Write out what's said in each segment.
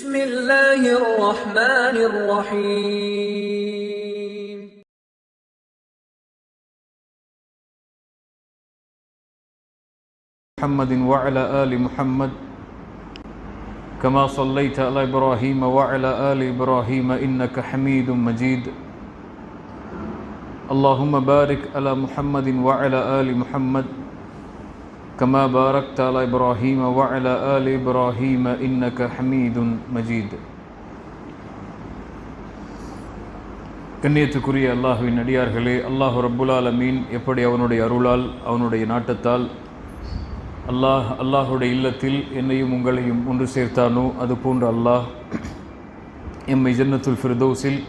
بسم الله الرحمن الرحيم محمد وعلى آل محمد كما صليت على إبراهيم وعلى آل إبراهيم إنك حميد مجيد اللهم بارك على محمد وعلى آل محمد كما باركت على إبراهيم وعلى آل إبراهيم إنك حميد مجيد. கண்ணியத்துக்குரிய அல்லாஹ்வின் அடியார்களே, அல்லாஹ் ரப்புல் ஆலமீன் எப்படி அவனுடைய அருளால் அவனுடைய நாட்டத்தால் அல்லாஹுடைய இல்லத்தில் என்னையும் உங்களையும் ஒன்று சேர்த்தானோ அதுபோன்று அல்லாஹ் எம்மை ஜன்னத்துல் ஃபிர்தௌஸில்,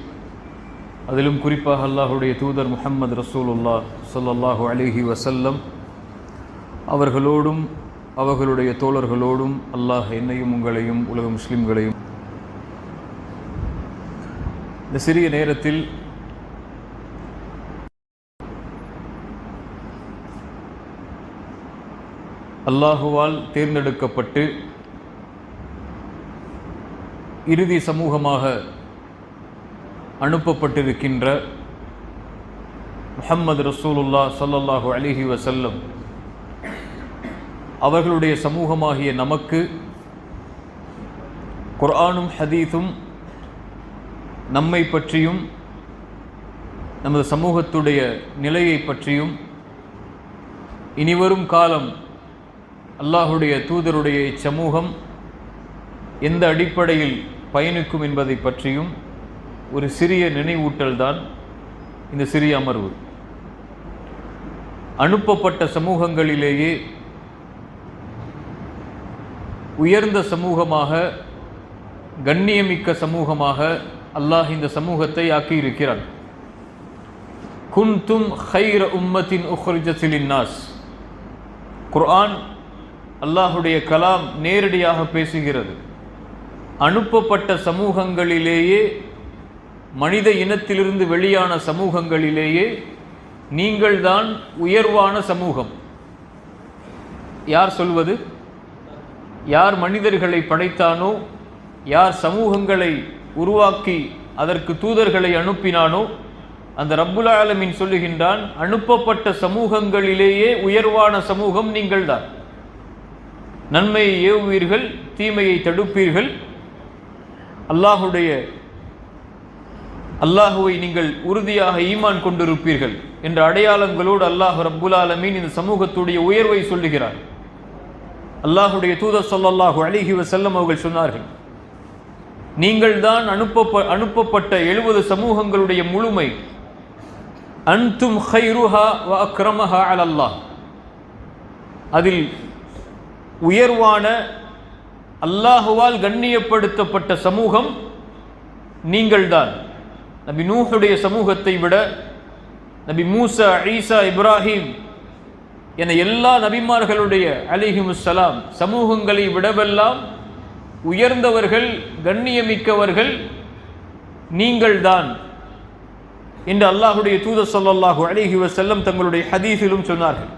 அதிலும் குறிப்பாக அல்லாஹுடைய தூதர் முஹம்மது ரசூலுல்லாஹ் ஸல்லல்லாஹு அலைஹி வஸல்லம் அவர்களோடும் அவர்களுடைய தோழர்களோடும் அல்லாஹ் என்னையும் உங்களையும் உலக முஸ்லிம்களையும் இந்த சிறிய நேரத்தில் அல்லாஹுவால் தேர்ந்தெடுக்கப்பட்டு இறுதி சமூகமாக அனுப்பப்பட்டிருக்கின்ற முஹம்மது ரசூலுல்லாஹ் ஸல்லல்லாஹு அலைஹி வஸல்லம் அவர்களுடைய சமூகமாகிய நமக்கு குர்ஆனும் ஹதீஸும் நம்மை பற்றியும் நமது சமூகத்துடைய நிலையை பற்றியும் இனிவரும் காலம் அல்லாஹுடைய தூதருடைய இச்சமூகம் எந்த அடிப்படையில் பயணிக்கும் என்பதை பற்றியும் ஒரு சிறிய நினைவூட்டல் தான் இந்த சிறிய அமர்வு. அனுப்பப்பட்ட சமூகங்களிலேயே உயர்ந்த சமூகமாக, கண்ணியமிக்க சமூகமாக அல்லாஹ் இந்த சமூகத்தை ஆக்கியிருக்கிறான். குன்தும் ஹைர உம்மத்தின் உக்ரிஜத் லின்னாஸ். குர்ஆன் அல்லாஹுடைய கலாம் நேரடியாக பேசுகிறது. அனுப்பப்பட்ட சமூகங்களிலேயே, மனித இனத்திலிருந்து வெளியான சமூகங்களிலேயே நீங்கள்தான் உயர்வான சமூகம். யார் சொல்வது? யார் மனிதர்களை படைத்தானோ, யார் சமூகங்களை உருவாக்கி அதற்கு தூதர்களை அனுப்பினானோ அந்த ரப்புல் ஆலமீன் சொல்லுகின்றான், அனுப்பப்பட்ட சமூகங்களிலேயே உயர்வான சமூகம் நீங்கள்தான். நன்மையை ஏவுவீர்கள், தீமையை தடுப்பீர்கள், அல்லாஹுவை நீங்கள் உறுதியாக ஈமான் கொண்டிருப்பீர்கள் என்ற அடையாளங்களோடு அல்லாஹ் ரப்புல் ஆலமீன் இந்த சமூகத்துடைய உயர்வை சொல்லுகிறார். அல்லாஹுடைய தூதர் ஸல்லல்லாஹு அலைஹி வஸல்லம் அவர்கள் சொன்னார்கள், நீங்கள்தான் அனுப்பப்பட்ட 70 சமூகங்களுடைய முழுமை. அன்தும் ஹைருஹா வ அக்ரமஹா அலல்லாஹ். அதில் உயர்வான, அல்லாஹுவால் கண்ணியப்படுத்தப்பட்ட சமூகம் நீங்கள்தான். நபி நூஹுடைய சமூகத்தை விட, நபி மூசா, ஈசா, இப்ராஹிம் என எல்லா நபிமார்களுடைய அலைஹிமுஸ்ஸலாம் சமூகங்களை விடவெல்லாம் உயர்ந்தவர்கள், கண்ணியமிக்கவர்கள் நீங்கள்தான் என்று அல்லாஹுடைய தூதர் ஸல்லல்லாஹு அலைஹி வஸல்லம் தங்களுடைய ஹதீஸிலும் சொன்னார்கள்.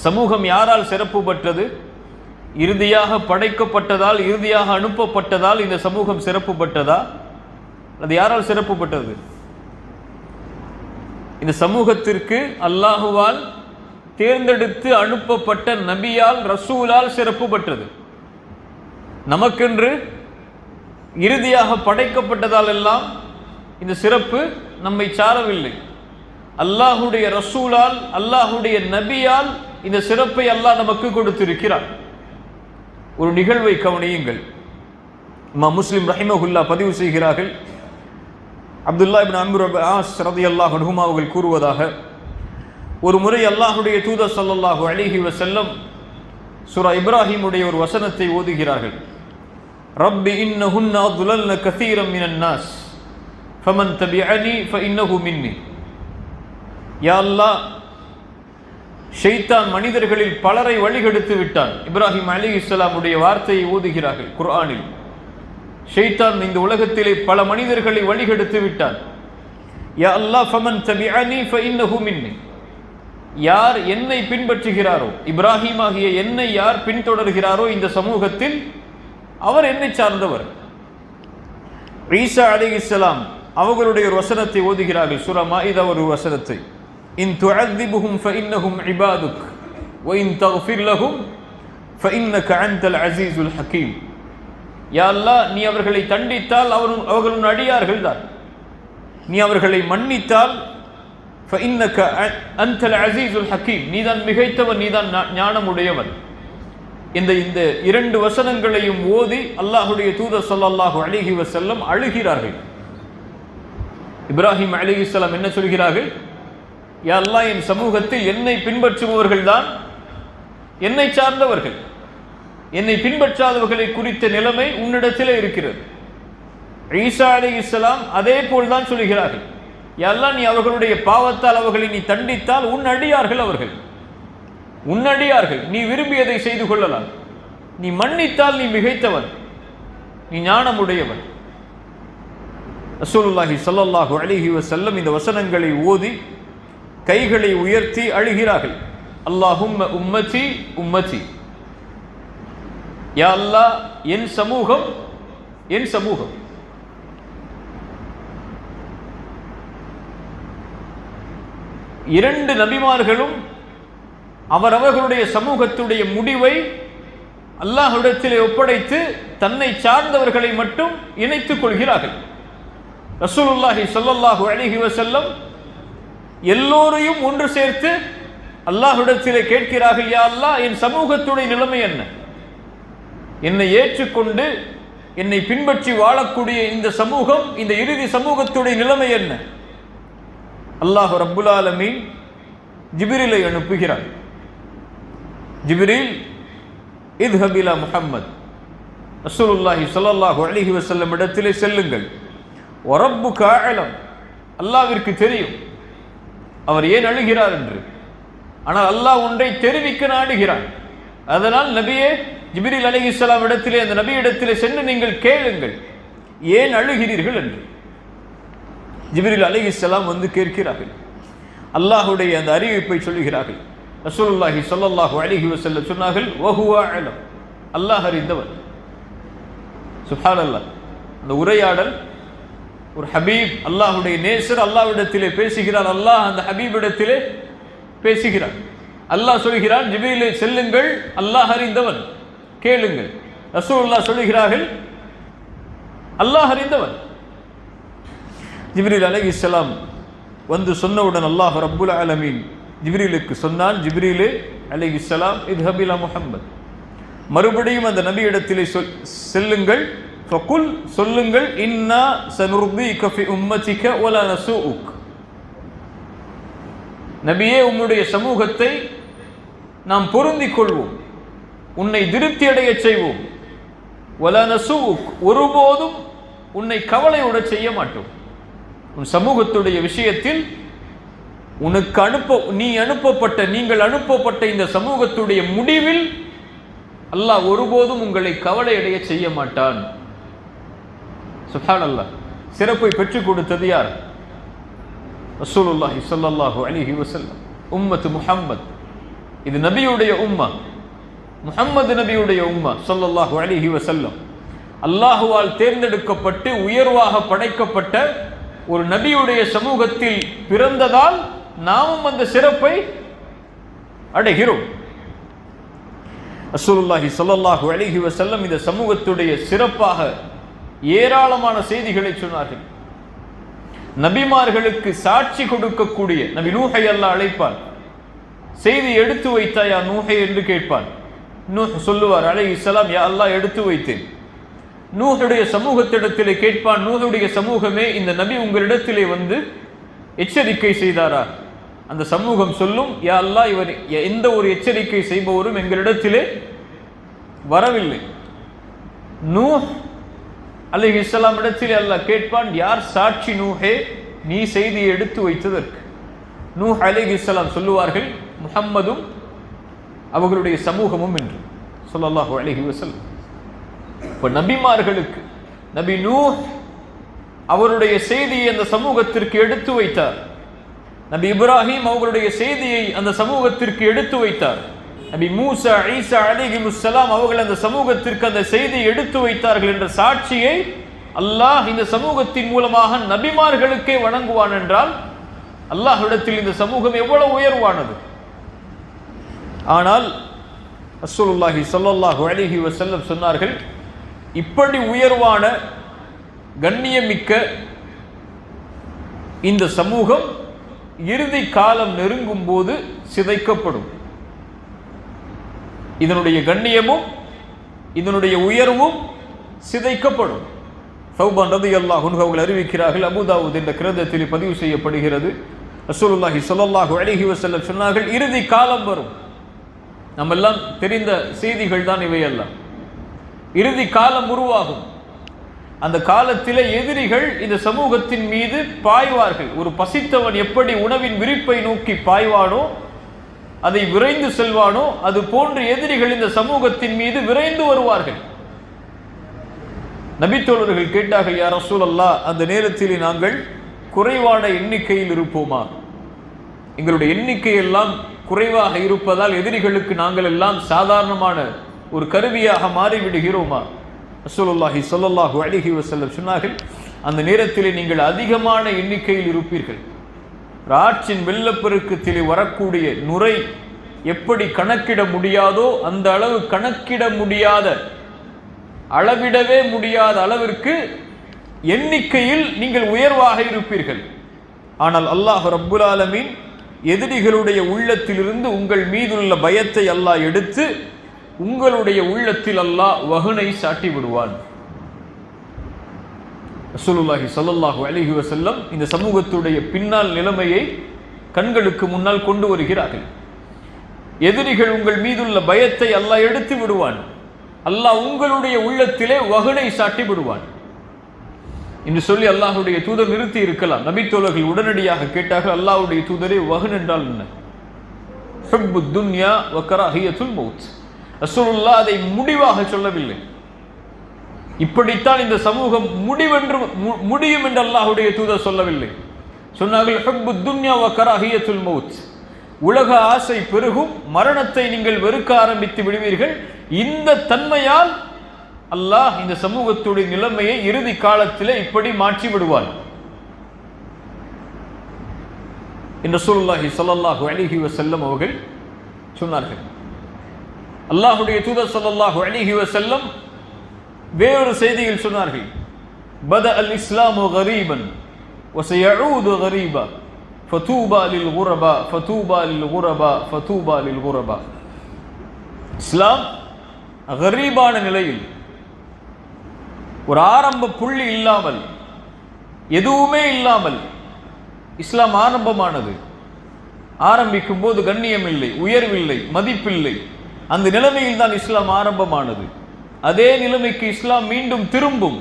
சமூகம் யாரால் சிறப்பு பெற்றது? இறுதியாக படைக்கப்பட்டதால், இறுதியாக அனுப்பப்பட்டதால் இந்த சமூகம் சிறப்பு பெற்றதா? அது யாரால் சிறப்பு பெற்றது? இந்த சமூகத்திற்கு அல்லாஹுவால் தேர்ந்தெடுத்து அனுப்பப்பட்ட நபியால், ரசூலால் சிறப்பு பெற்றது. நமக்கென்று இறுதியாக படைக்கப்பட்டதால் எல்லாம் இந்த சிறப்பு நம்மை சாரவில்லை. அல்லாஹுடைய ரசூலால், அல்லாஹுடைய நபியால் இந்த சிறப்பை அல்லாஹ் நமக்கு கொடுத்திருக்கிறார். ஒரு நிகழ்வை கவனியுங்கள். இமாம் முஸ்லிம் ரஹிமஹுல்லாஹ் பதிவு செய்கிறார்கள், அப்துல்லா இப்னு அம்ர் இப்னு ஆஸ் ரலியல்லாஹு அன்ஹுமா அவர்கள் கூறுவதாக, ஒரு முறை அல்லாஹுடைய தூதர் ஸல்லல்லாஹு அலைஹி வஸல்லம் சூரா இப்ராஹிமுடைய ஒரு வசனத்தை ஓதுகிறார்கள். ரப்பி இன்னஹுன்ன அضللن كثيرا من الناس فمن تبعني فإنه مني. யா அல்லாஹ், ஷைத்தான் மனிதர்களில் பலரை வழிகெடுத்து விட்டான். இப்ராஹிம் அலைஹிஸ்ஸலாமுடைய வார்த்தையை ஓதுகிறார்கள் குர்ஆனில். ஷைத்தான் இந்த உலகத்திலே பல மனிதர்களை வழிகெடுத்து விட்டான். யா அல்லாஹ், ஃபமன் தபிஅனி ஃபஇன்னஹு மின்னி. யார் என்னை பின்பற்றுகிறாரோ, இப்ராஹிம் ஆகிய என்னை யார் பின்தொடர்கிறாரோ இந்த சமூகத்தில், அவர் என்னை சார்ந்தவர். ஈசா அலைஹிஸ்ஸலாம் அவர்களுடைய ஒரு வசனத்தை ஓதுகிறார்கள். சூரா மாஇதா ஒரு வசனத்தை, இன் துஅذிபுஹும் ஃபஇன்னஹும் இபாதுக் வ இன் தக்ஃபிர் லஹும் ஃபஇன்னக அன்தல் அஸீஸுல் ஹகீம். யா அல்லாஹ், நீ அவர்களை தண்டித்தால் அவர்கள் உன் அடியார்கள் தான், நீ அவர்களை மன்னித்தால் ஃபஇன்னக அன்தல் அஸீஸுல் ஹகீம், நீதான் மிகைத்தவன், நீதான் ஞானமுடையவன். இந்த இரண்டு வசனங்களையும் ஓதி அல்லாஹ்வுடைய தூதர் ஸல்லல்லாஹு அலைஹி வஸல்லம் அழுகிறார்கள். இப்ராஹிம் அலைஹிஸ்ஸலாம் என்ன சொல்கிறார்கள்? யா அல்லாஹ், என் சமூகத்தில் என்னை பின்பற்றுபவர்கள் தான் என்னை சார்ந்தவர்கள், என்னை பின்பற்றாதவர்களை குறித்த நிலைமை உன்னிடத்திலே இருக்கிறது. ஈசா அலைஹிஸ்ஸலாம் அதே போல் தான் சொல்கிறார்கள். யா அல்லாஹ், நீ அவர்களுடைய பாவத்தால் அவர்களை நீ தண்டித்தால் உன் அடியார்கள் அவர்கள், உன்னடியார்கள், நீ விரும்பியதை செய்து கொள்ளலாம். நீ மன்னித்தால் நீ மிகைத்தவன், நீ ஞானமுடையவன். ரசூலுல்லாஹி ஸல்லல்லாஹு அலைஹி வஸல்லம் இந்த வசனங்களை ஓதி கைகளை உயர்த்தி அழுகிறார்கள். அல்லாஹும்ம உம்மதி உம்மதி, யா அல்லாஹ், என் சமூகம் என் சமூகம். இரண்டு நபிமார்களும் அவரவர்களுடைய சமூகத்துடைய முடிவை அல்லாஹ்விடத்திலே ஒப்படைத்து தன்னை சார்ந்தவர்களை மட்டும் இணைத்துக் கொள்கிறார்கள். ரசூலுல்லாஹி ஸல்லல்லாஹு அலைஹி வஸல்லம் எல்லோரையும் ஒன்று சேர்த்து அல்லாஹ்விடத்திலே கேட்கிறார்கள், யா அல்லாஹ், என் சமூகத்துடைய நிலைமை என்ன? என்னை ஏற்றுக்கொண்டு என்னை பின்பற்றி வாழக்கூடிய இந்த சமூகம், இந்த இறுதி சமூகத்துடைய நிலைமை என்ன? அல்லாஹ் ரப்புல் ஆலமீன் ஜிப்ரீலை அனுப்புகிறார். ஜிப்ரீல், இத்ஹப் இலா முஹம்மத், ரசூலுல்லாஹி ஸல்லல்லாஹு அலைஹி வஸல்லம் இடத்திலே செல்லுங்கள். வரப்புக அஅலம், அல்லாஹ்விற்கு தெரியும் அவர் ஏன் அழுகிறார் என்று. ஆனால் அல்லாஹ் ஒன்றை தெரிவிக்க நாடுகிறான். அதனால் நபியே, ஜிப்ரீல் அலைஹிஸ்ஸலாம் இடத்திலே, அந்த நபி இடத்திலே சென்று நீங்கள் கேளுங்கள், ஏன் அழுகிறீர்கள் என்று. ஜிப்ரீல் அலைஹிஸ்ஸலாம் வந்து கேட்கிறார்கள். அல்லாஹ்வுடைய அந்த அறிவிப்பை சொல்லுகிறார்கள். ரசூலுல்லாஹி ஸல்லல்லாஹு அலைஹி வஸல்லம் சொன்னார்கள், வஹுவ அலம், அல்லாஹ் அறிந்தவர். சுப்ஹானல்லாஹ். அந்த உரையாடல், ஒரு ஹபீப், அல்லாஹ்வுடைய நேசர் அல்லாஹ்விடத்திலே பேசுகிறார். அல்லாஹ் அந்த ஹபீபிடத்திலே பேசுகிறார். அல்லாஹ் சொல்கிறான், ஜிப்ரீலே செல்லுங்கள், அல்லாஹ் அறிந்தவன், கேளுங்கள். ரசூலுல்லாஹ் சொல்கிறார்கள், அல்லாஹ் அறிந்தவன். ஜிப்ரீல் அலைஹிஸ்ஸலாம் வந்து சொன்னவுடன் அல்லாஹ் ரப்புல் ஆலமீன் ஜிப்ரீலுக்கு சொன்னான், ஜிப்ரீலே அலைஹிஸ்ஸலாம், இத்ஹப் இலா முஹம்மத், மறுபடியும் அந்த நபி இடத்திலே செல்லுங்கள், ஃபகுல், சொல்லுங்கள், இன்னா சனுர்தீக ஃபி உம்மதிக வலா நஸூஉக், நபியே, உம்முடைய சமூகத்தை நாம் பொருந்திக் கொள்வோம், உன்னை திருப்தி அடைய செய்வோம். வலா நஸூஉக், ஒருபோதும் உன்னை கவலையோட செய்ய மாட்டோம். உன் சமூகத்துடைய விஷயத்தில் நீங்கள் அனுப்பப்பட்ட இந்த சமூகத்துடைய முடிவில் அல்லாஹ் ஒருபோதும் உங்களை கவலையடைய செய்ய மாட்டான். சுப்ஹானல்லாஹ். சிறப்பை பெற்றுக் கொடுத்தது யார்? ரசூலுல்லாஹி ஸல்லல்லாஹு அலைஹி வஸல்லம். உம்மத்து முஹம்மத், இது நபியுடைய உம்மா, முஹம்மது நபியுடைய உம்மா ஸல்லல்லாஹு அலைஹி வஸல்லம். அல்லாஹுவால் தேர்ந்தெடுக்கப்பட்டு உயர்வாக படைக்கப்பட்ட ஒரு நபியுடைய சமூகத்தில் பிறந்ததால் நாமும் அந்த சிறப்பை அடைகிறோம். ரசூலுல்லாஹி ஸல்லல்லாஹு அலைஹி வஸல்லம் இந்த சமூகத்துடைய சிறப்பாக ஏராளமான செய்திகளை சொன்னார்கள். நபிமார்களுக்கு சாட்சி கொடுக்கக்கூடிய நபி நூஹை அல்லாஹ் அழைப்பான். செய்தி எடுத்து வைத்தாயா நூஹை என்று கேட்பான். நூஹ் சொல்லுவார் அலைஹிஸ்ஸலாம், யா அல்லாஹ், எடுத்து வைத்தேன். நூஹுடைய சமூகத்திடத்திலே கேட்பான், நூஹுடைய சமூகமே, இந்த நபி உங்களிடத்திலே வந்து எச்சரிக்கை செய்தாரா? அந்த சமூகம் சொல்லும், யா அல்லாஹ், இவர் எந்த ஒரு எச்சரிக்கை செய்பவரும் எங்களிடத்திலே வரவில்லை. நூஹ் அலைஹிஸ்ஸலாம் இடத்திலே அல்லாஹ் கேட்பான், யார் சாட்சி நூஹே, நீ செய்தியை எடுத்து வைத்ததற்கு? நூஹ் அலைஹிஸ்ஸலாம் சொல்லுவார்கள், முஹம்மதும் அவர்களுடைய சமூகமும் என்று ஸல்லல்லாஹு அலைஹி வஸல்லம். இப்ப நபிமார்களுக்கு நபி நூஹ் அவருடைய செய்தியை அந்த சமூகத்திற்கு எடுத்து வைத்தார். நபி இப்ராஹிம் அவர்களுடைய செய்தியை அந்த சமூகத்திற்கு எடுத்து வைத்தார். நபி மூசா, ஈசா அலைஹிமுஸ்ஸலாம் அவர்கள் அந்த சமூகத்திற்கு அந்த செய்தியை எடுத்து வைத்தார்கள் என்ற சாட்சியை அல்லாஹ் இந்த சமூகத்தின் மூலமாக நபிமார்களுக்கே வணங்குவான் என்றால் அல்லாஹ்விடத்தில் இந்த சமூகம் எவ்வளவு உயர்வானது. ஆனால் ரசூலுல்லாஹி ஸல்லல்லாஹு அலைஹி வஸல்லம் சொன்னார்கள், இப்படி உயர்வான கண்ணியமிக்க இந்த சமூகம் இறுதி காலம் நெருங்கும் போது சிதைக்கப்படும். இதனுடைய கண்ணியமும் இதனுடைய உயர்வும் சிதைக்கப்படும். சௌபான் ரலியல்லாஹு அன்ஹு அவர்கள் அறிவிக்கிறார்கள், அபூதாவூத் என்ற கிரந்தத்தில் பதிவு செய்யப்படுகிறது, ரசூலுல்லாஹி ஸல்லல்லாஹு அலைஹி வஸல்லம் சொன்னார்கள், இறுதி காலம் வரும். நம்ம எல்லாம் தெரிந்த செய்திகள் தான் இவையெல்லாம். இறுதி காலம் உருவாகும். அந்த காலத்திலே எதிரிகள் இந்த சமூகத்தின் மீது பாய்வார்கள். ஒரு பசித்தவன் எப்படி உணவின் விரிப்பை நோக்கி பாய்வானோ, அதை விரைந்து செல்வானோ, அது போன்று எதிரிகள் இந்த சமூகத்தின் மீது விரைந்து வருவார்கள். நபித்தோழர்கள் கேட்டார்கள், யா ரசூலல்லாஹ், அந்த நேரத்தில் நாங்கள் குறைவான எண்ணிக்கையில் இருப்போமா? எங்களுடைய எண்ணிக்கை எல்லாம் குறைவாக இருப்பதால் எதிரிகளுக்கு நாங்கள் எல்லாம் சாதாரணமான ஒரு கருவியாக மாறிவிடுகிறோமா? ரசூலுல்லாஹி ஸல்லல்லாஹு அலைஹி வஸல்லம் சொன்னார்கள், அந்த நேரத்திலே நீங்கள் அதிகமான எண்ணிக்கையில் இருப்பீர்கள். ஆற்றின் வெள்ளப்பெருக்கத்திலே வரக்கூடிய நுரை எப்படி கணக்கிட முடியாதோ அந்த அளவு கணக்கிட முடியாத, அளவிடவே முடியாத அளவிற்கு எண்ணிக்கையில் நீங்கள் உயர்வாக இருப்பீர்கள். ஆனால் அல்லாஹ் ரப்புல் ஆலமீன் எதிரிகளுடைய உள்ளத்திலிருந்து உங்கள் மீதுள்ள பயத்தை அல்லாஹ் எடுத்து உங்களுடைய உள்ளத்தில் அல்லாஹ் வஹனை சாட்டி விடுவான். ரசூலுல்லாஹி ஸல்லல்லாஹு அலைஹி வஸல்லம் இந்த சமூகத்துடைய பின்னால் நிலைமையை கண்களுக்கு முன்னால் கொண்டு வருகிறார்கள். எதிரிகள் உங்கள் மீதுள்ள பயத்தை அல்லாஹ் எடுத்து விடுவான். அல்லாஹ் உங்களுடைய உள்ளத்திலே வஹனை சாட்டி விடுவான் என்று சொல்லி அல்லாஹ்வுடைய தூதர் நிறுத்தி இருக்கலாம். நபித்தோழர்கள் உடனடியாக கேட்டார்கள், அல்லாஹ்வுடைய தூதரே, வஹன் என்றால் என்ன? ஹுப்புத் துன்யா வ கராஹியத்துல் மௌத். ரசூலுல்லாஹ் அதை முடிவாக சொல்லவில்லை. இப்படித்தான் இந்த சமூகம் முடியும் என்று அல்லாஹ்வுடைய தூதர் சொல்லவில்லை. சொன்னார்கள், ஹுப்புத் துன்யா வ கராஹியத்துல் மௌத். உலக ஆசை பெருகும், மரணத்தை நீங்கள் வெறுக்க ஆரம்பித்து விடுவீர்கள். இந்த தன்மையால் அல்லாஹ் இந்த சமூகத்துடைய நிலைமையை இறுதி காலத்திலே இப்படி மாற்றி விடுவார் என்று ரசூலுல்லாஹி ஸல்லல்லாஹு அலைஹி வஸல்லம் அவர்கள் சொன்னார்கள். அல்லாஹ்வுடைய தூதர் ஸல்லல்லாஹு அலைஹி வஸல்லம் வேறொரு செய்தியில் சொன்னார்கள், பத அல் இஸ்லாமு கரீபன் வ சயஊது கரீபா ஃபதூபா லில் குரபா ஃபதூபா லில் குரபா ஃபதூபா லில் குரபா. இஸ்லாம் கரீபான நிலையில், ஒரு ஆரம்ப புள்ளி இல்லாமல், எதுவுமே இல்லாமல் இஸ்லாம் ஆரம்பமானது. ஆரம்பிக்கும் போது கண்ணியம் இல்லை, உயர்வில்லை, மதிப்பில்லை. அந்த நிலைமையில் தான் இஸ்லாம் ஆரம்பமானது. அதே நிலைமைக்கு இஸ்லாம் மீண்டும் திரும்பும்.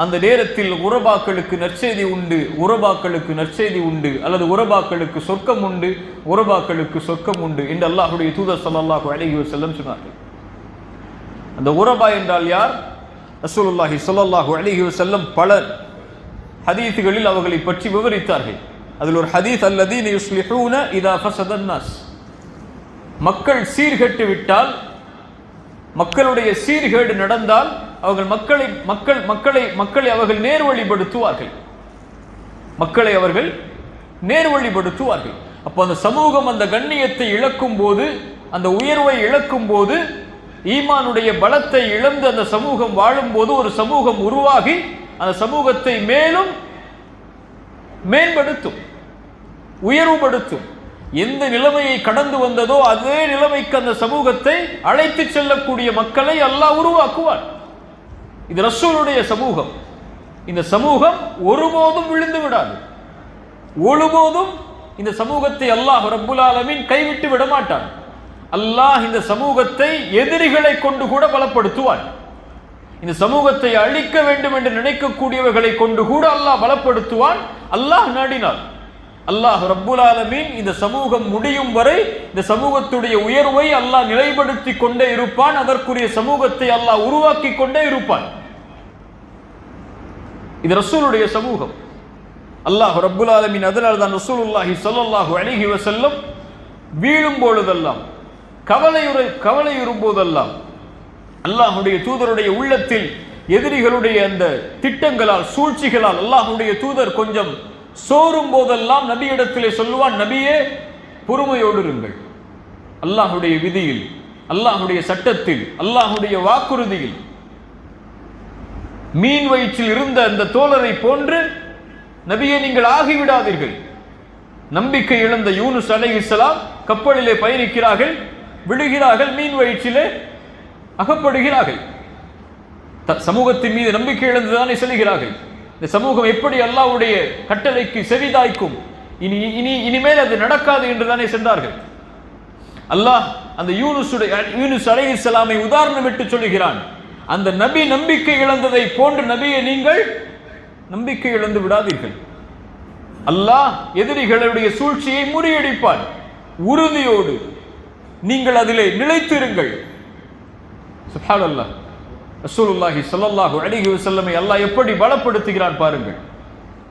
அந்த நேரத்தில் உரபாக்களுக்கு நற்செய்தி உண்டு, உரபாக்களுக்கு நற்செய்தி உண்டு, அல்லது உரபாக்களுக்கு சொர்க்கம் உண்டு, உரபாக்களுக்கு சொர்க்கம் உண்டு என்று அல்லாஹ்வுடைய தூதர் ஸல்லல்லாஹு அலைஹி வஸல்லம் சொன்னார்கள். அந்த உரபா என்றால் யார்? ரசூலுல்லாஹி ஸல்லல்லாஹு அலைஹி வஸல்லம் பல ஹதீஸ்களில் அவர்களை பற்றி விவரித்தார்கள். அதில் ஒரு ஹதீஸ், அல்லதீன யுஸ்லிஹூன இதா ஃபஸதன் நாஸ். மக்கள் சீர்கெட்டு விட்டால், மக்களுடைய சீர்கேடு நடந்தால் அவர்கள் மக்களை அவர்கள் நேர்வழிப்படுத்துவார்கள். மக்களை அவர்கள் நேர்வழிப்படுத்துவார்கள். அப்போ அந்த சமூகம் அந்த கண்ணியத்தை இழக்கும் போது, அந்த உயர்வை இழக்கும் போது, ஈமானுடைய பலத்தை இழந்து அந்த சமூகம் வாழும்போது ஒரு சமூகம் உருவாகி அந்த சமூகத்தை மேலும் மேம்படுத்தும், உயர்வுபடுத்தும். எந்த நிலைமையை கடந்து வந்ததோ அதே நிலைமைக்கு அந்த சமூகத்தை அழைத்து செல்லக்கூடிய மக்களை அல்லாஹ் உருவாக்குவார். இது ரசூலுடைய சமூகம். இந்த சமூகம் ஒருபோதும் விழுந்து விடாது. ஒருபோதும் இந்த சமூகத்தை அல்லாஹ் ரப்புல் ஆலமீன் கைவிட்டு விட மாட்டான். அல்லாஹ் இந்த சமூகத்தை எதிரிகளை கொண்டு கூட பலப்படுத்துவான். இந்த சமூகத்தை அழிக்க வேண்டும் என்று நினைக்கக்கூடியவர்களை கொண்டு கூட அல்லாஹ் பலப்படுத்துவான், அல்லாஹ் நாடினார். அல்லாஹ் ரப்புல் ஆலமீன் இந்த சமூகம் முடியும் வரை இந்த சமூகத்துடைய உயர்வை அல்லாஹ் நிலைப்படுத்தி கொண்டே இருப்பான். அதற்குரிய சமூகத்தை அல்லாஹ் உருவாக்கி கொண்டே இருப்பான். இது ரசூலுடைய சமூகம். அல்லாஹ் ரப்புல் ஆலமீன் அதனால் தான் ரசூலுல்லாஹி ஸல்லல்லாஹு அலைஹி வஸல்லம் வீழும் பொழுதெல்லாம், கவலையுறும் போதெல்லாம் அல்லாஹ்வுடைய தூதருடைய உள்ளத்தில் எதிரிகளுடைய அந்த திட்டங்களால் சூழ்ச்சிகளால் அல்லாஹ்வுடைய தூதர் கொஞ்சம் சோரும் போதெல்லாம் நபியிடத்திலே சொல்லுவான், நபியே பொறுமையோடு இருங்கள். அல்லாஹ்வுடைய விதியில், அல்லாஹ்வுடைய சட்டத்தில், அல்லாஹ்வுடைய வாக்குறுதியில் மீன் வயிற்றில் இருந்த அந்த தோழரை போன்று நபியே நீங்கள் ஆகிவிடாதீர்கள். நம்பிக்கை இழந்த யூனுஸ் அலைஹிஸ்ஸலாம் கப்பலிலே பயணிக்கிறார்கள், விழுகிறார்கள், மீன் வயிற்றிலே அகப்படுகிறார்கள். சமூகத்தின் மீது நம்பிக்கை இழந்துதானே செல்கிறார்கள். இந்த சமூகம் எப்படி அல்லாஹ்வுடைய கட்டளைக்கு செவிதாய்க்கும், இனிமேல் அது நடக்காது என்றுதானே சென்றார்கள். அல்லாஹ் அந்த யூனுஸ் அலைஹிஸ்ஸலாமை உதாரணம் விட்டு சொல்லுகிறான், அந்த நபி நம்பிக்கை இழந்ததை போன்று நபியை நீங்கள் நம்பிக்கை இழந்து விடாதீர்கள். அல்லாஹ் எதிரிகளுடைய சூழ்ச்சியை முறியடிப்பான். உறுதியோடு நீங்கள் அதிலே நிலைத்திருங்கள். சுப்ஹானல்லாஹ். ரசூலுல்லாஹி ஸல்லல்லாஹு அலைஹி வஸல்லம் அல்லாஹ் எப்படி பலப்படுத்துகிறான் பாருங்கள்.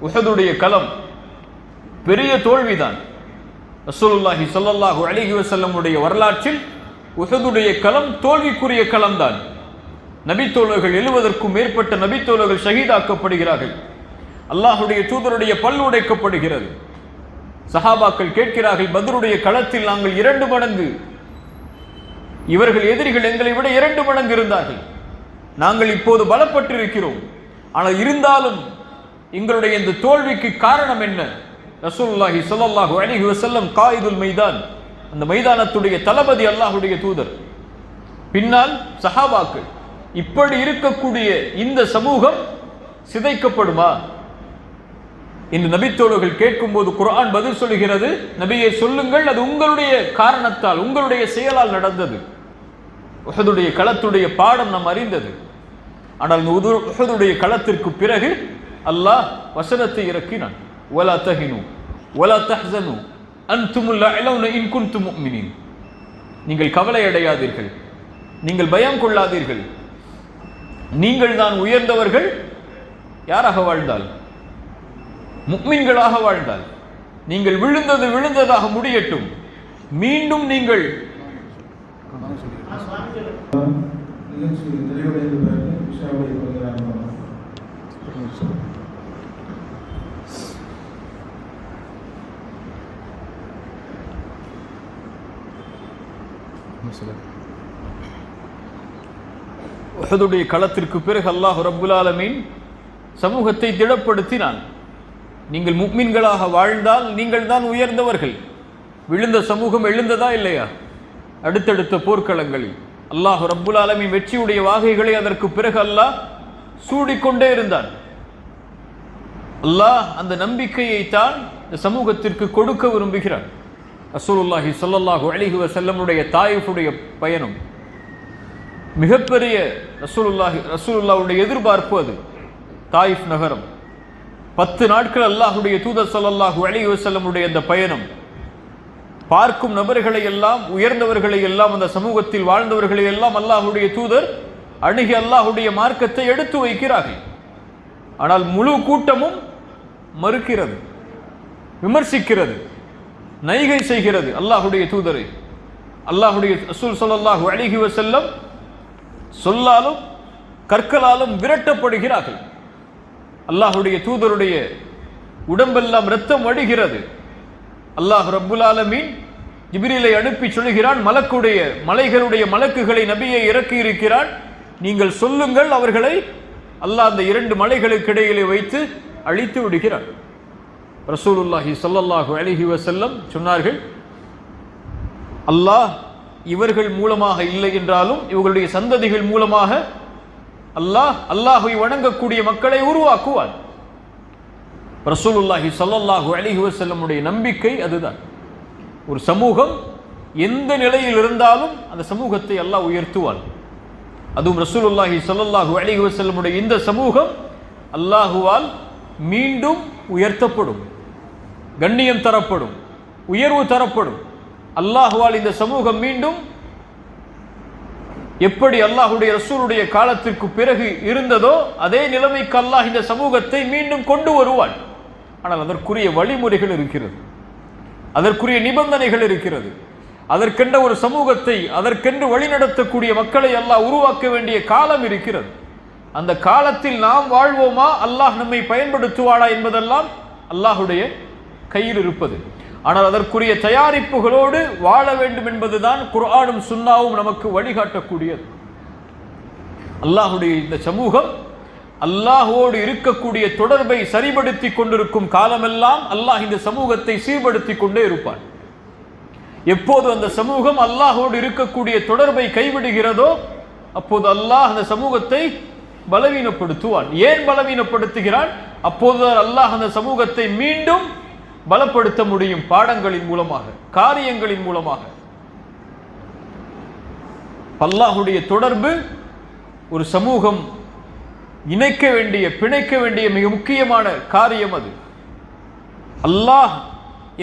உஹதுடைய களம் பெரிய தோல்விதான். ரசூலுல்லாஹி ஸல்லல்லாஹு அலைஹி வஸல்லம் உடைய வரலாற்றில் உஹதுடைய களம் தோல்விக்குரிய களம்தான். நபித்தோழர்கள் 70க்கும் மேற்பட்ட நபித்தோழர்கள் ஷஹீதாக்கப்படுகிறார்கள். அல்லாஹ்வுடைய தூதருடைய பல் உடைக்கப்படுகிறது. சஹாபாக்கள் கேட்கிறார்கள், பத்ருடைய களத்தில் நாங்கள் 2 மடங்கு, இவர்கள் எதிரிகள் எங்களை விட 2 மடங்கு இருந்தார்கள், நாங்கள் இப்போது பலப்பட்டிருக்கிறோம், ஆனால் இருந்தாலும் எங்களுடைய இந்த தோல்விக்கு காரணம் என்ன? ரசூலுல்லாஹி ஸல்லல்லாஹு அலைஹி வஸல்லம் காயிதுல் மைதான், அந்த மைதானத்துடைய தளபதி அல்லாஹ்வுடைய தூதர். பின்னால் சஹாபாக்கள். இப்படி இருக்கக்கூடிய இந்த சமூகம் சிதைக்கப்படுமா என்று நபித்தோழர்கள் கேட்கும்போது குர்ஆன் பதில் சொல்லுகிறது, நபியே சொல்லுங்கள், அது உங்களுடைய காரணத்தால், உங்களுடைய செயலால் நடந்தது. உஹதுடைய களத்துடைய பாடம் நாம் அறிந்தது. ஆனால் உஹதுடைய களத்திற்கு பிறகு அல்லாஹ் வசனத்தை இறக்கினான், வலா தஹினு வலா தஹ்ஸனு அன்துமுல் அலௌன இன் குன்தும் முஃமினீன். நீங்கள் கவலை அடையாதீர்கள், நீங்கள் பயம் கொள்ளாதீர்கள், நீங்கள் தான் உயர்ந்தவர்கள். யாராக வாழ்ந்தால்? முஃமின்களாக வாழ்ந்தால். நீங்கள் விழுந்தது விழுந்ததாக முடியட்டும், மீண்டும் நீங்கள் உஹதுடைய களத்திற்கு பிறகு அல்லாஹ் ரப்புல் ஆலமீன் சமூகத்தை திடப்படுத்தினான். நீங்கள் முஃமின்களாக வாழ்ந்தால் நீங்கள் தான் உயர்ந்தவர்கள். விழுந்த சமூகம் எழுந்ததா இல்லையா? அடுத்தடுத்த போர்க்களங்களில் அல்லாஹ் ரப்புல் ஆலமீன் வெற்றியுடைய வாகைகளை அதற்கு பிறகு அல்லாஹ் சூடிக்கொண்டே இருந்தான். அல்லாஹ் அந்த நம்பிக்கையை தான் இந்த சமூகத்திற்கு கொடுக்க விரும்புகிறான். ரசூலுல்லாஹி ஸல்லல்லாஹு அலைஹி வஸல்லமுடைய தாயிஃபுடைய பயணம் மிகப்பெரிய ரசூலுல்லாஹ்வுடைய எதிர்பார்ப்பு. அது தாயிஃப் நகரம் 10 நாட்கள் அல்லாஹ்வுடைய தூதர் ஸல்லல்லாஹு அலைஹி வஸல்லமுடைய அந்த பயணம். பார்க்கும் நபர்களை எல்லாம், உயர்ந்தவர்களை எல்லாம், அந்த சமூகத்தில் வாழ்ந்தவர்களை எல்லாம் அல்லாஹ்வுடைய தூதர் அணுகி அல்லாஹ்வுடைய மார்க்கத்தை எடுத்து வைக்கிறார்கள். ஆனால் முழு கூட்டமும் மறுக்கிறது, விமர்சிக்கிறது, நைகை செய்கிறது அல்லாஹ்வுடைய தூதரை. அல்லாஹ்வுடைய ரசூல் ஸல்லல்லாஹு அலைஹி வஸல்லம் சொல்லாலும் கற்களாலும் விரட்டப்படுகிறார்கள். அல்லாஹ்வுடைய தூதருடைய உடம்பெல்லாம் இரத்தம் வடிகிறது. அல்லாஹ் ரப்புல் ஆலமீன் ஜிப்ரீலை அனுப்பி சொல்கிறான், மலைகளுடைய மலக்குகளை நபியை இறக்கி இருக்கிறான், நீங்கள் சொல்லுங்கள், அவர்களை அல்லாஹ் அந்த 2 மலைகளுக்கு இடையிலே வைத்து அழித்து விடுகிறான். ரசூலுல்லாஹி ஸல்லல்லாஹு அலைஹி வஸல்லம் சொன்னார்கள், அல்லாஹ் இவர்கள் மூலமாக இல்லை என்றாலும் இவர்களுடைய சந்ததிகள் மூலமாக அல்லாஹ்வை வணங்கக்கூடிய மக்களை உருவாக்குவான். ரசூலுல்லாஹி ஸல்லல்லாஹு அலைஹி வஸல்லமுடைய நம்பிக்கை அதுதான். ஒரு சமூகம் எந்த நிலையில் இருந்தாலும் அந்த சமூகத்தை அல்லாஹ் உயர்த்துவான். அதுவும் ரசூலுல்லாஹி ஸல்லல்லாஹு அலைஹி வஸல்லமுடைய இந்த சமூகம் அல்லாஹுவால் மீண்டும் உயர்த்தப்படும், கண்ணியம் தரப்படும், உயர்வு தரப்படும். அல்லாஹுவால் இந்த சமூகம் மீண்டும் எப்படி அல்லாஹ்வுடைய ரசூலுடைய காலத்திற்கு பிறகு இருந்ததோ அதே நிலைமைக்கு அல்லாஹ் இந்த சமூகத்தை மீண்டும் கொண்டு வருவான். ஆனால் அதற்குரிய வழிமுறைகள் இருக்கிறது, அதற்குரிய நிபந்தனைகள் இருக்கிறது. அதற்கென்ற ஒரு சமூகத்தை, அதற்கென்று வழிநடத்தக்கூடிய மக்களை அல்லாஹ் உருவாக்க வேண்டிய காலம் இருக்கிறது. அந்த காலத்தில் நாம் வாழ்வோமா, அல்லாஹ் நம்மை பயன்படுத்துவானா என்பதெல்லாம் அல்லாஹுடைய கையில் இருப்பது. ஆனால் அதற்குரிய தயாரிப்புகளோடு வாழ வேண்டும் என்பதுதான் குர்ஆனும் சுன்னாவும் நமக்கு வழிகாட்டக்கூடியது. அல்லாஹுடைய இந்த சமூகம் அல்லாஹோடு இருக்கக்கூடிய தொடர்பை சரிபடுத்தி கொண்டிருக்கும் காலமெல்லாம் அல்லாஹ் இந்த சமூகத்தை சீர்படுத்தி கொண்டே இருப்பான். எப்போது அந்த சமூகம் அல்லாஹோடு இருக்கக்கூடிய தொடர்பை கைவிடுகிறதோ அப்போது அல்லாஹ் அந்த சமூகத்தை பலவீனப்படுத்துவான். ஏன் பலவீனப்படுத்துகிறான்? அப்போதுதான் அல்லாஹ் அந்த சமூகத்தை மீண்டும் பலப்படுத்த முடியும். பாடங்களின் மூலமாக, காரியங்களின் மூலமாக. அல்லாஹுடைய தொடர்பு ஒரு சமூகம் இணைக்க வேண்டிய, பிணைக்க வேண்டிய மிக முக்கியமான காரியம். அது அல்லாஹ்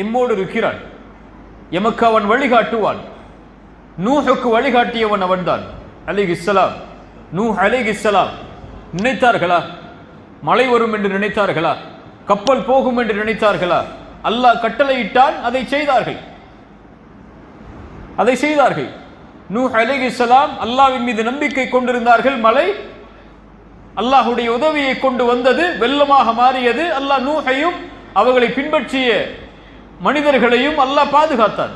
எம்மோடு இருக்கிறான், எமக்கு அவன் வழிகாட்டுவான். நூஹுக்கு வழிகாட்டியவன் அவன்தான் அலைஹிஸ்ஸலாம். நூஹ் அலைஹிஸ்ஸலாம் நினைத்தார்களா மழை வரும் என்று நினைத்தார்களா? கப்பல் போகும் என்று நினைத்தார்களா? அல்லாஹ் கட்டளையிட்டான், அதை செய்தார்கள். நூஹ் அலைஹிஸ்ஸலாம் அல்லாஹ்வின் மீது நம்பிக்கை கொண்டிருந்தார்கள். மழை அல்லாஹுடைய உதவியை கொண்டு வந்தது, வெள்ளமாக மாறியது. அல்லாஹ் நூஹையும் அவர்களை பின்பற்றிய மனிதர்களையும் அல்லாஹ் பாதுகாத்தான்.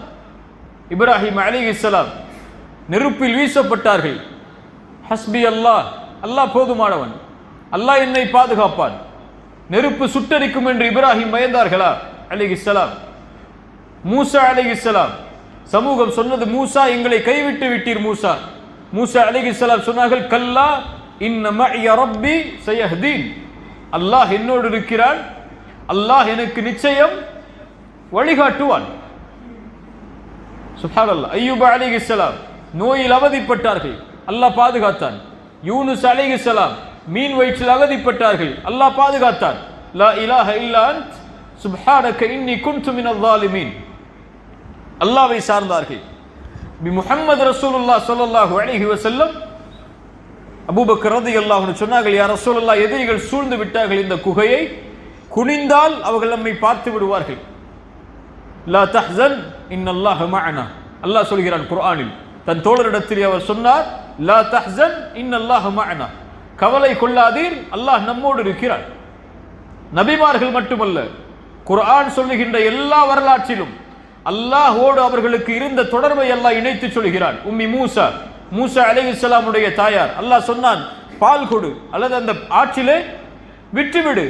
இப்ராஹிம் அலைஹிஸ்ஸலாம் நெருப்பில் வீசப்பட்டார்கள். ஹஸ்பி அல்லாஹ், அல்லாஹ் போதுமானவன், அல்லாஹ் என்னை பாதுகாப்பான். நெருப்பு சுட்டரிக்கும் என்று இப்ராஹிம் பயந்தார்களா அலைஹிஸ்ஸலாம்? மூசா அலைஹிஸ்ஸலாம் சமூகம் சொன்னது, மூசா எங்களை கைவிட்டு விட்டீர் மூசா. மூசா அலைஹிஸ்ஸலாம் சொன்னார்கள், கல்லா இன்ன மஇய ரப்பி சயஹ்தீன். அல்லாஹ் என்னோடு இருக்கிறான், அல்லாஹ் எனக்கு நிச்சயம் வழிகாட்டுவான். சுப்ஹானல்லாஹ். அய்யூப் அலைஹிஸ்ஸலாம் நோயில் அவதிப்பட்டார்கள், அல்லாஹ் பாதுகாத்தான். யூனுஸ் அலைஹிஸ்ஸலாம் மீன் வயிற்றில் அவதிப்பட்டார்கள், அல்லாஹ் பாதுகாத்தான். லா இலாஹ இல்லா அன்த் சுப்ஹானக இன்னி குன்து மினல் ஸாலிமீன். அல்லாஹ்வை சார்ந்தார்கள். முஹம்மது ரசூலுல்லாஹ் ஸல்லல்லாஹு அலைஹி வஸல்லம் அபூபக்கர் ரலியல்லாஹு அன்ஹு சொன்னார்கள், யா ரசூலுல்லாஹ், எதிரிகள் சூழ்ந்து விட்டார்கள் இந்த குகையை, குனிந்தால் அவர்கள் நம்மை பார்த்து விடுவார்கள். லா தஹ்சன் இன்னல்லாஹ மஅனா. அல்லாஹ் சொல்கிறான் குர்ஆனில், தன் தோழரிடத்தில் அவர் சொன்னார், லா தஹ்சன் இன்னல்லாஹ மஅனா, கவலை கொள்ளாதீர், அல்லாஹ் நம்மோடு இருக்கிறான். நபிமார்கள் மட்டுமல்ல, குர்ஆன் சொல்லுகின்ற எல்லா வரலாற்றிலும் அல்லாஹோடு அவர்களுக்கு இருந்த தொடர்பை அல்லாஹ் இணைத்து சொல்கிறான். உம்மி மூசா, மூசா அலைஹிஸ்ஸலாமுடைய தாயார், அல்லாஹ் சொன்னான், பால் கொடு அல்லது அந்த ஆற்றிலே விட்டுவிடு.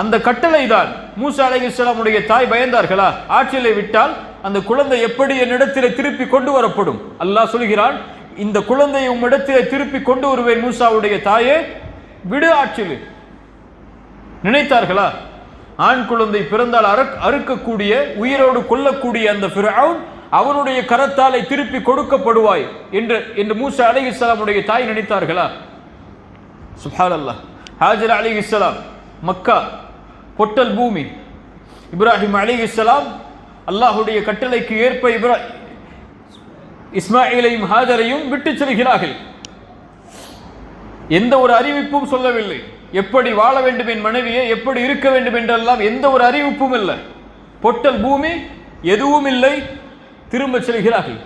அந்த கட்டளை தான். மூசா அலைஹிஸ்ஸலாமுடைய தாய் பயந்தார்களா? ஆற்றிலே விட்டால் அந்த குழந்தை எப்படி என்னிடத்திலே திருப்பி கொண்டு வரப்படும்? அல்லாஹ் சொல்கிறான், இந்த குழந்தையை உம்மிடத்திலே திருப்பி கொண்டு வருவேன் மூசாவுடைய தாயே, விடு ஆற்றிலே. நினைத்தார்களா? ஆண் குழந்தை பிறந்தால் அறுக்கக்கூடிய, உயிரோடு கொல்லக்கூடிய அந்த ஃபிர்அவுன் அவனுடைய கரத்தாலை திருப்பி கொடுக்கப்படுவாய் என்று மூசா அலைஹிஸ்ஸலாமுடைய தாய் நினைத்தார்களா? சுப்ஹானல்லாஹ். ஹாஜர் அலைஹிஸ்ஸலாம் மக்கா பொட்டல் பூமி. இப்ராஹிம் அலைஹிஸ்ஸலாம் அல்லாஹுடைய கட்டளைக்கு ஏற்ப இஸ்மாயிலையும் ஹாஜரையும் விட்டு செல்கிறார்கள். எந்த ஒரு அறிவிப்பும் சொல்லவில்லை. எப்படி வாழ வேண்டும் என் மனைவியை, எப்படி இருக்க வேண்டும் என்றெல்லாம் எந்த ஒரு அறிவிப்பும் இல்லை. பொட்டல் பூமி, எதுவும் இல்லை. திரும்ப செல்கிறார்கள்.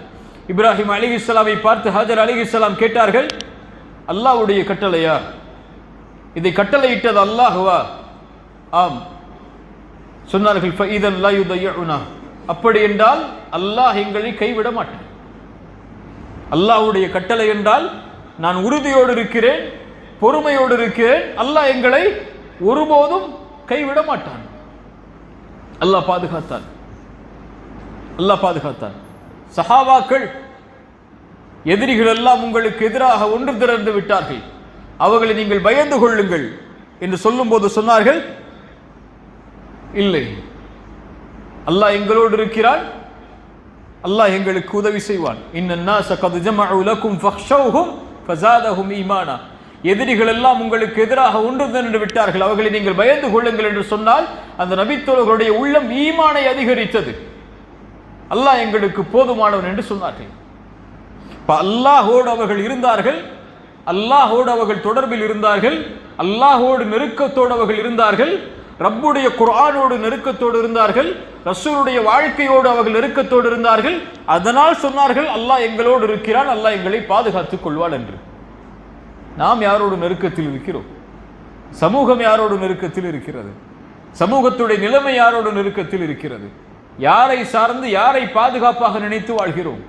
இப்ராஹிம் அலைஹிஸ்ஸலாமை பார்த்து ஹாஜர் அலைஹிஸ்ஸலாம் கேட்டார்கள், அல்லாஹ்வுடைய கட்டளையா? இதை கட்டளையிட்டது அல்லாஹ்வா? ஆம். சொன்னார்கள், ஃபஇதன் லா யுதய்யுனா, அப்படி என்றால் அல்லாஹ் எங்களை கைவிட மாட்டான். அல்லாஹ்வுடைய கட்டளை என்றால் நான் உறுதியோடு இருக்கிறேன், பொறுமையோடு இருக்கிறேன், அல்லாஹ் எங்களை ஒருபோதும் கைவிட மாட்டான். அல்லாஹ் பாதுகாத்தான். அல்லாஹ் பாதுகாத்தான். சஹாபாக்கள், எதிரிகள் எல்லாம் உங்களுக்கு எதிராக ஒன்று திரண்டு விட்டார்கள், அவர்களை நீங்கள் பயந்து கொள்ளுங்கள் என்று சொல்லும் போது சொன்னார்கள், இல்லை, அல்லாஹ் எங்களோடு இருக்கிறான், அல்லாஹ் எங்களுக்கு உதவி செய்வான். இன்னன்னாஸ கத் ஜமஉ லகும் ஃபக்ஷௌஹும் ஃபஸாதஹும் ஈமானா. எதிரிகள் எல்லாம் உங்களுக்கு எதிராக ஒன்று திரண்டு விட்டார்கள், அவர்களை நீங்கள் பயந்து கொள்ளுங்கள் என்று சொன்னால் அந்த நபித்தோழர்களுடைய உள்ளம் ஈமானை அதிகரித்தது. அல்லாஹ் எங்களுக்கு போதுமானவன் என்று சொன்னார்கள். அல்லாஹோடு அவர்கள் இருந்தார்கள், அல்லாஹோடு அவர்கள் தொடர்பில் இருந்தார்கள், அல்லாஹோடு நெருக்கத்தோடு அவர்கள் இருந்தார்கள், ரப்புடைய குர்ஆனோடு நெருக்கத்தோடு இருந்தார்கள், ரசூலுடைய வாழ்க்கையோடு அவர்கள் நெருக்கத்தோடு இருந்தார்கள். அதனால் சொன்னார்கள், அல்லாஹ் எங்களோடு இருக்கிறான், அல்லாஹ் எங்களை பாதுகாத்துக் கொள்வான் என்று. நாம் யாரோடு நெருக்கத்தில் இருக்கிறோம்? சமூகம் யாரோடு நெருக்கத்தில் இருக்கிறது? சமூகத்துடைய நிலைமை யாரோடு நெருக்கத்தில் இருக்கிறது? யாரை சார்ந்து யாரை பாதுகாப்பாக நினைத்து வாழ்கிறோம்?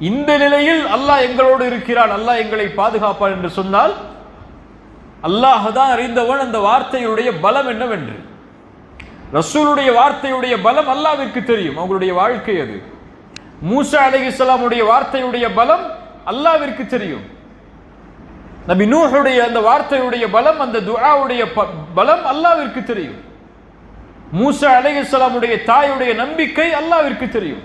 இந்த நிலையில் அல்லாஹ் எங்களோடு இருக்கிறான், அல்லாஹ் எங்களை பாதுகாப்பான் என்று சொன்னால் அல்லாஹ் தான் அறிந்தவன் அந்த வார்த்தையுடைய பலம் என்னவென்று. ரசூலுடைய வார்த்தையுடைய பலம் அல்லாஹ்விற்கு தெரியும், அவங்களுடைய வாழ்க்கை அது. மூசா அலைஹிஸ்ஸலாமுடைய வார்த்தையுடைய பலம் அல்லாஹ்விற்கு தெரியும். நபி நூஹுடைய அந்த வார்த்தையுடைய பலம், அந்த துஆவுடைய பலம் அல்லாஹ்விற்கு தெரியும். மூசா அலைஹிஸ்ஸலாமுடைய தாயுடைய நம்பிக்கை அல்லாஹ்விற்கு தெரியும்.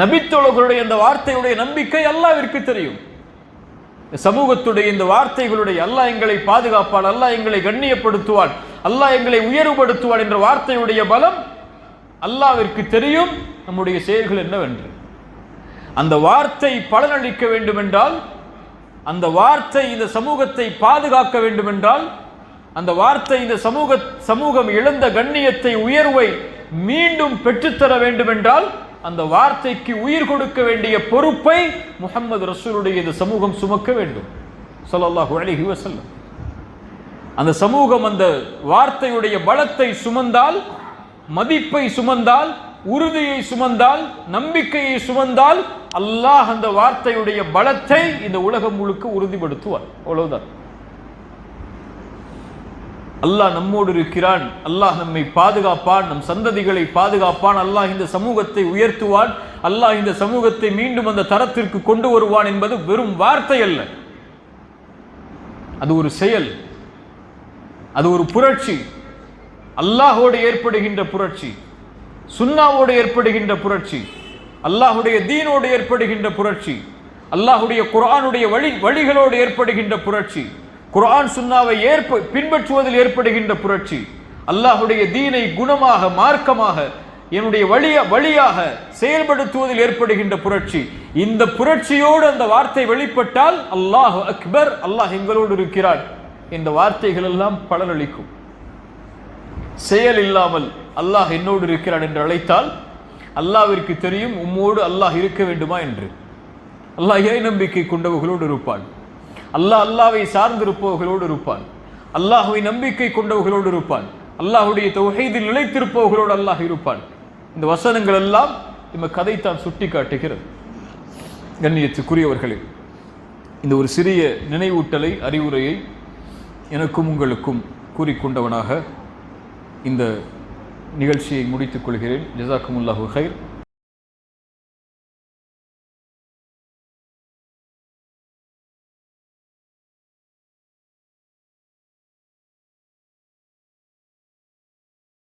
நபித்தோழர்களுடைய அந்த வார்த்தையுடைய நம்பிக்கை அல்லாஹ்விற்கு தெரியும். சமூகத்துடைய இந்த வார்த்தைகளுடைய அல்லாஹ் எங்களை பாதுகாப்பான், அல்லாஹ் எங்களை கண்ணியப்படுத்துவான், அல்லாஹ் எங்களை உயர்வுபடுத்துவான் என்ற வார்த்தையுடைய பலம் அல்லாஹ்விற்கு தெரியும். நம்முடைய செயல்கள் என்னவென்று அந்த வார்த்தை பலனளிக்க வேண்டும் என்றால், அந்த வார்த்தை இந்த சமூகத்தை பாதுகாக்க வேண்டும் என்றால், அந்த வார்த்தை இந்த சமூகம் இழந்த கண்ணியத்தை உயர்வை மீண்டும் பெற்றுத்தர வேண்டும் என்றால், அந்த வார்த்தைக்கு உயிர் கொடுக்க வேண்டிய பொறுப்பை முஹம்மது ரசூலுடைய இந்த சமூகம் சுமக்க வேண்டும் ஸல்லல்லாஹு அலைஹி வஸல்லம். அந்த சமூகம் அந்த வார்த்தையுடைய பலத்தை சுமந்தால், மதிப்பை சுமந்தால், உறுதியை சுமந்தால், நம்பிக்கையை சுமந்தால், அல்லாஹ் அந்த வார்த்தையுடைய பலத்தை இந்த உலகம் முழுக்க உறுதிப்படுத்துவார். அவ்வளவுதான். அல்லாஹ் நம்மோடு இருக்கிறான், அல்லாஹ் நம்மை பாதுகாப்பான், நம் சந்ததிகளை பாதுகாப்பான், அல்லாஹ் இந்த சமூகத்தை உயர்த்துவான், அல்லாஹ் இந்த சமூகத்தை மீண்டும் அந்த தரத்திற்கு கொண்டு வருவான் என்பது வெறும் வார்த்தை அல்ல, அது ஒரு செயல், அது ஒரு புரட்சி. அல்லாஹோடு ஏற்படுகின்ற புரட்சி, சுன்னாவோடு ஏற்படுகின்ற புரட்சி, அல்லாஹுடைய தீனோடு ஏற்படுகின்ற புரட்சி, அல்லாஹுடைய குர்ஆனுடைய வழிகளோடு ஏற்படுகின்ற புரட்சி, குர்ஆன் சுன்னாவை பின்பற்றுவதில் ஏற்படுகின்ற புரட்சி, அல்லாஹுடைய தீனை குணமாக மார்க்கமாக என்னுடைய வழியாக செயல்படுத்துவதில் ஏற்படுகின்ற புரட்சி. இந்த புரட்சியோடு அந்த வார்த்தை வெளிப்பட்டால் அல்லாஹு அக்பர், அல்லாஹ் எங்களோடு இருக்கிறான் என்ற வார்த்தைகள் எல்லாம் பலனளிக்கும். செயல் இல்லாமல் அல்லாஹ் என்னோடு இருக்கிறான் என்று அழைத்தால் அல்லாஹ்விற்கு தெரியும் உம்மோடு அல்லாஹ் இருக்க வேண்டுமா என்று. அல்லாஹ் இறை நம்பிக்கை கொண்டவர்களோடு இருப்பான், அல்லாஹ்வை சார்ந்திருப்பவர்களோடு இருப்பான், அல்லாஹ்வை நம்பிக்கை கொண்டவர்களோடு இருப்பான், அல்லாஹ்வுடைய தௌஹீதில் நிலைத்திருப்பவர்களோடு அல்லாஹ் இருப்பான். இந்த வசனங்கள் எல்லாம் நம்ம கதைத்தான் சுட்டி காட்டுகிறது. கண்ணியத்துக்குரியவர்களே, இந்த ஒரு சிறிய நினைவூட்டலை, அறிவுரையை எனக்கும் உங்களுக்கும் கூறிக்கொண்டவனாக இந்த நிகழ்ச்சியை முடித்துக் கொள்கிறேன். ஜஸாக்குமுல்லாஹு கைர்.